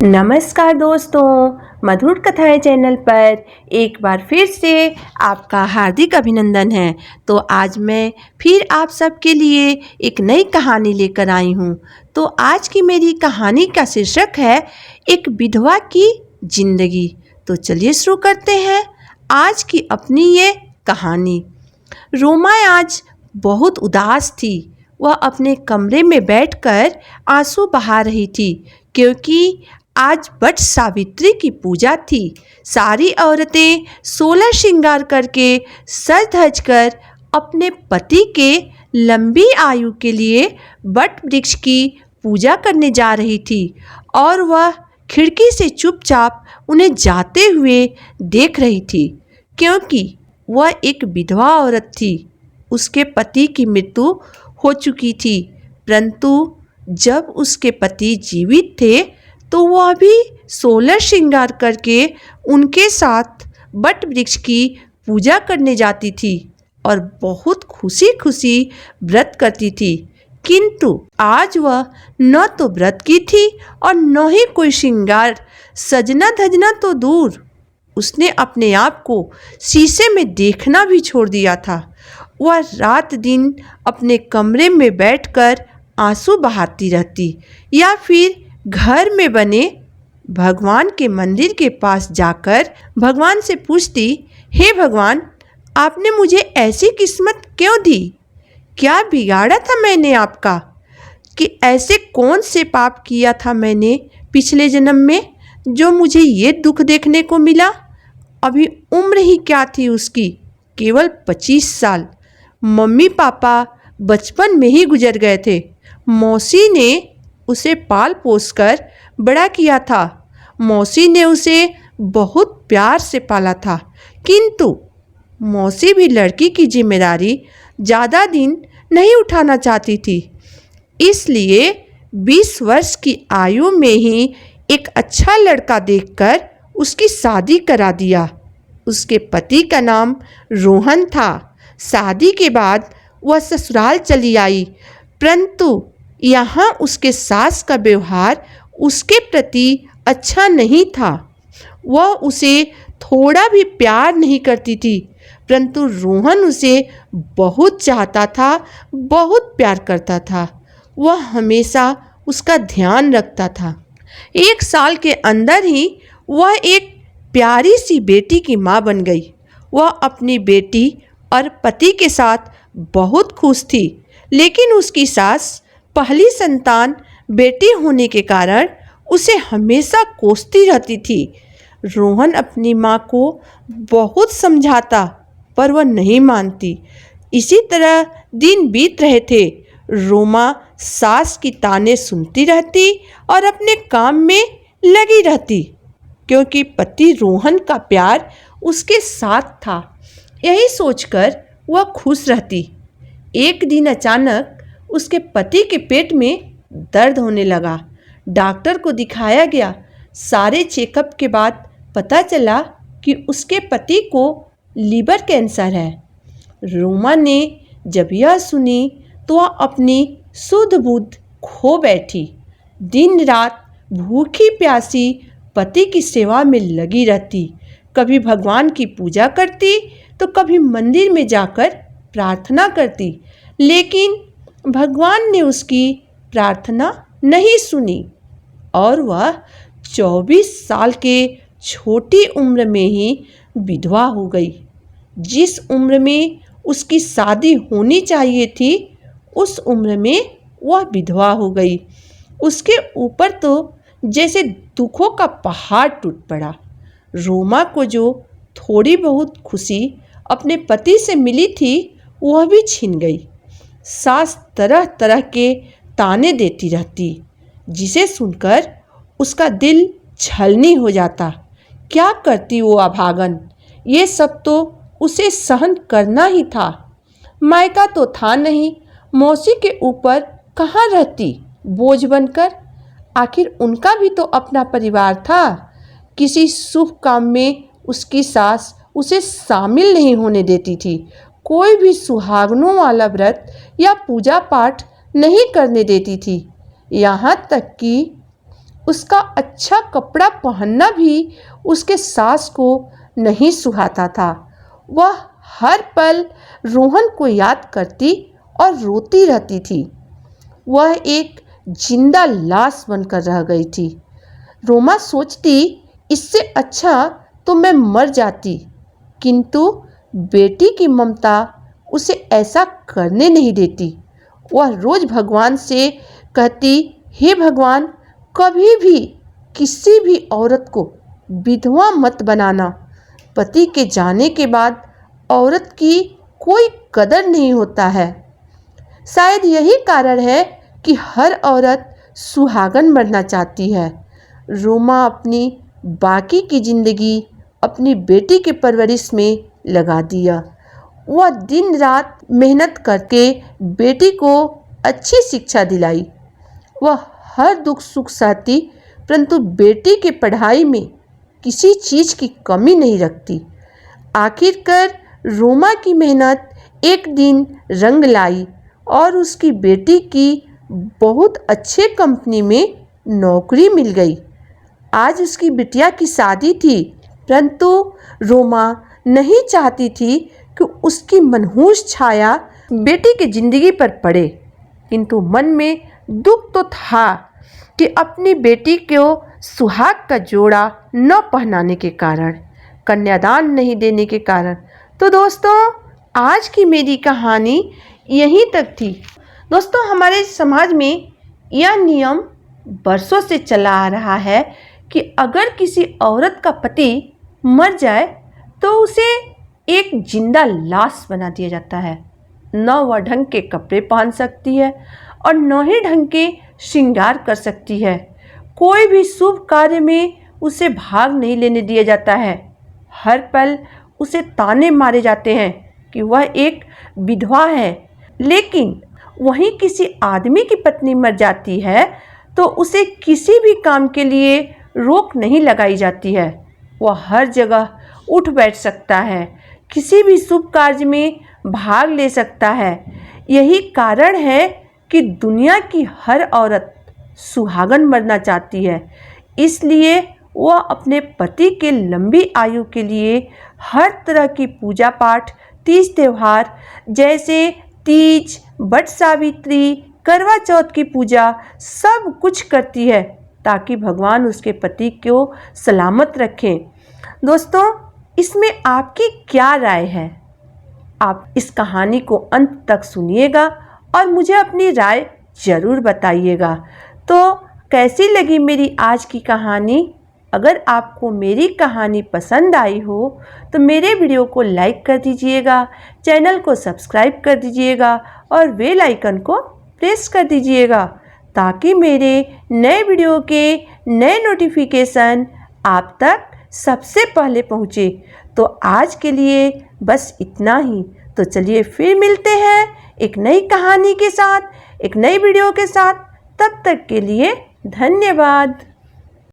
नमस्कार दोस्तों, मधुर कथाएं चैनल पर एक बार फिर से आपका हार्दिक अभिनंदन है। तो आज मैं फिर आप सबके लिए एक नई कहानी लेकर आई हूँ। तो आज की मेरी कहानी का शीर्षक है एक विधवा की जिंदगी। तो चलिए शुरू करते हैं आज की अपनी ये कहानी। रोमा आज बहुत उदास थी। वह अपने कमरे में बैठकर आंसू बहा रही थी क्योंकि आज वट सावित्री की पूजा थी। सारी औरतें 16 श्रृंगार करके सज धज कर अपने पति के लंबी आयु के लिए वट वृक्ष की पूजा करने जा रही थी और वह खिड़की से चुपचाप उन्हें जाते हुए देख रही थी क्योंकि वह एक विधवा औरत थी। उसके पति की मृत्यु हो चुकी थी, परंतु जब उसके पति जीवित थे तो वह भी 16 श्रृंगार करके उनके साथ वट वृक्ष की पूजा करने जाती थी और बहुत खुशी खुशी व्रत करती थी। किंतु आज वह न तो व्रत की थी और न ही कोई श्रृंगार, सजना धजना तो दूर, उसने अपने आप को शीशे में देखना भी छोड़ दिया था। वह रात दिन अपने कमरे में बैठकर आंसू बहाती रहती या फिर घर में बने भगवान के मंदिर के पास जाकर भगवान से पूछती, हे भगवान, आपने मुझे ऐसी किस्मत क्यों दी? क्या बिगाड़ा था मैंने आपका कि ऐसे कौन से पाप किया था मैंने पिछले जन्म में जो मुझे ये दुख देखने को मिला? अभी उम्र ही क्या थी उसकी, केवल 25 साल। मम्मी पापा बचपन में ही गुजर गए थे। मौसी ने उसे पाल पोस कर बड़ा किया था। मौसी ने उसे बहुत प्यार से पाला था, किंतु मौसी भी लड़की की जिम्मेदारी ज़्यादा दिन नहीं उठाना चाहती थी। इसलिए 20 वर्ष की आयु में ही एक अच्छा लड़का देखकर उसकी शादी करा दिया। उसके पति का नाम रोहन था। शादी के बाद वह ससुराल चली आई, परंतु यहाँ उसके सास का व्यवहार उसके प्रति अच्छा नहीं था। वह उसे थोड़ा भी प्यार नहीं करती थी, परंतु रोहन उसे बहुत चाहता था, बहुत प्यार करता था। वह हमेशा उसका ध्यान रखता था। 1 साल के अंदर ही वह एक प्यारी सी बेटी की माँ बन गई। वह अपनी बेटी और पति के साथ बहुत खुश थी, लेकिन उसकी सास पहली संतान बेटी होने के कारण उसे हमेशा कोसती रहती थी। रोहन अपनी माँ को बहुत समझाता, पर वह नहीं मानती। इसी तरह दिन बीत रहे थे। रोमा सास की ताने सुनती रहती और अपने काम में लगी रहती क्योंकि पति रोहन का प्यार उसके साथ था। यही सोचकर वह खुश रहती। एक दिन अचानक उसके पति के पेट में दर्द होने लगा। डॉक्टर को दिखाया गया। सारे चेकअप के बाद पता चला कि उसके पति को लीवर कैंसर है। रोमा ने जब यह सुनी तो वह अपनी सुध बुध खो बैठी। दिन रात भूखी प्यासी पति की सेवा में लगी रहती। कभी भगवान की पूजा करती तो कभी मंदिर में जाकर प्रार्थना करती, लेकिन भगवान ने उसकी प्रार्थना नहीं सुनी और वह 24 साल के छोटी उम्र में ही विधवा हो गई। जिस उम्र में उसकी शादी होनी चाहिए थी, उस उम्र में वह विधवा हो गई। उसके ऊपर तो जैसे दुखों का पहाड़ टूट पड़ा। रोमा को जो थोड़ी बहुत खुशी अपने पति से मिली थी, वह भी छिन गई। सास तरह तरह के ताने देती रहती, जिसे सुनकर उसका दिल छलनी हो जाता। क्या करती वो अभागन, ये सब तो उसे सहन करना ही था। मायका तो था नहीं, मौसी के ऊपर कहाँ रहती बोझ बनकर। आखिर उनका भी तो अपना परिवार था। किसी शुभ काम में उसकी सास उसे शामिल नहीं होने देती थी। कोई भी सुहागनों वाला व्रत या पूजा पाठ नहीं करने देती थी। यहाँ तक कि उसका अच्छा कपड़ा पहनना भी उसके सास को नहीं सुहाता था। वह हर पल रोहन को याद करती और रोती रहती थी। वह एक जिंदा लाश बनकर रह गई थी। रोमा सोचती, इससे अच्छा तो मैं मर जाती, किंतु बेटी की ममता उसे ऐसा करने नहीं देती। वह रोज भगवान से कहती, हे भगवान, कभी भी किसी भी औरत को विधवा मत बनाना। पति के जाने के बाद औरत की कोई कदर नहीं होता है। शायद यही कारण है कि हर औरत सुहागन मरना चाहती है। रोमा अपनी बाकी की जिंदगी अपनी बेटी के परवरिश में लगा दिया। वह दिन रात मेहनत करके बेटी को अच्छी शिक्षा दिलाई। वह हर दुख सुख सहती, परंतु बेटी के पढ़ाई में किसी चीज़ की कमी नहीं रखती। आखिरकार रोमा की मेहनत एक दिन रंग लाई और उसकी बेटी की बहुत अच्छे कंपनी में नौकरी मिल गई। आज उसकी बिटिया की शादी थी, परंतु रोमा नहीं चाहती थी कि उसकी मनहूस छाया बेटी की जिंदगी पर पड़े, किंतु मन में दुख तो था कि अपनी बेटी को सुहाग का जोड़ा न पहनाने के कारण, कन्यादान नहीं देने के कारण। तो दोस्तों, आज की मेरी कहानी यहीं तक थी। दोस्तों, हमारे समाज में यह नियम बरसों से चला आ रहा है कि अगर किसी औरत का पति मर जाए तो उसे एक जिंदा लाश बना दिया जाता है। न वह ढंग के कपड़े पहन सकती है और न ही ढंग के श्रृंगार कर सकती है। कोई भी शुभ कार्य में उसे भाग नहीं लेने दिया जाता है। हर पल उसे ताने मारे जाते हैं कि वह एक विधवा है। लेकिन वहीं किसी आदमी की पत्नी मर जाती है तो उसे किसी भी काम के लिए रोक नहीं लगाई जाती है। वह हर जगह उठ बैठ सकता है, किसी भी शुभ कार्य में भाग ले सकता है। यही कारण है कि दुनिया की हर औरत सुहागन मरना चाहती है। इसलिए वह अपने पति के लंबी आयु के लिए हर तरह की पूजा पाठ, तीज त्यौहार जैसे तीज, बट सावित्री, करवा चौथ की पूजा सब कुछ करती है ताकि भगवान उसके पति को सलामत रखें। दोस्तों, इसमें आपकी क्या राय है? आप इस कहानी को अंत तक सुनिएगा और मुझे अपनी राय ज़रूर बताइएगा। तो कैसी लगी मेरी आज की कहानी? अगर आपको मेरी कहानी पसंद आई हो तो मेरे वीडियो को लाइक कर दीजिएगा, चैनल को सब्सक्राइब कर दीजिएगा और बेल आइकन को प्रेस कर दीजिएगा ताकि मेरे नए वीडियो के नए नोटिफिकेशन आप तक सबसे पहले पहुँचे। तो आज के लिए बस इतना ही। तो चलिए फिर मिलते हैं एक नई कहानी के साथ, एक नई वीडियो के साथ। तब तक के लिए धन्यवाद।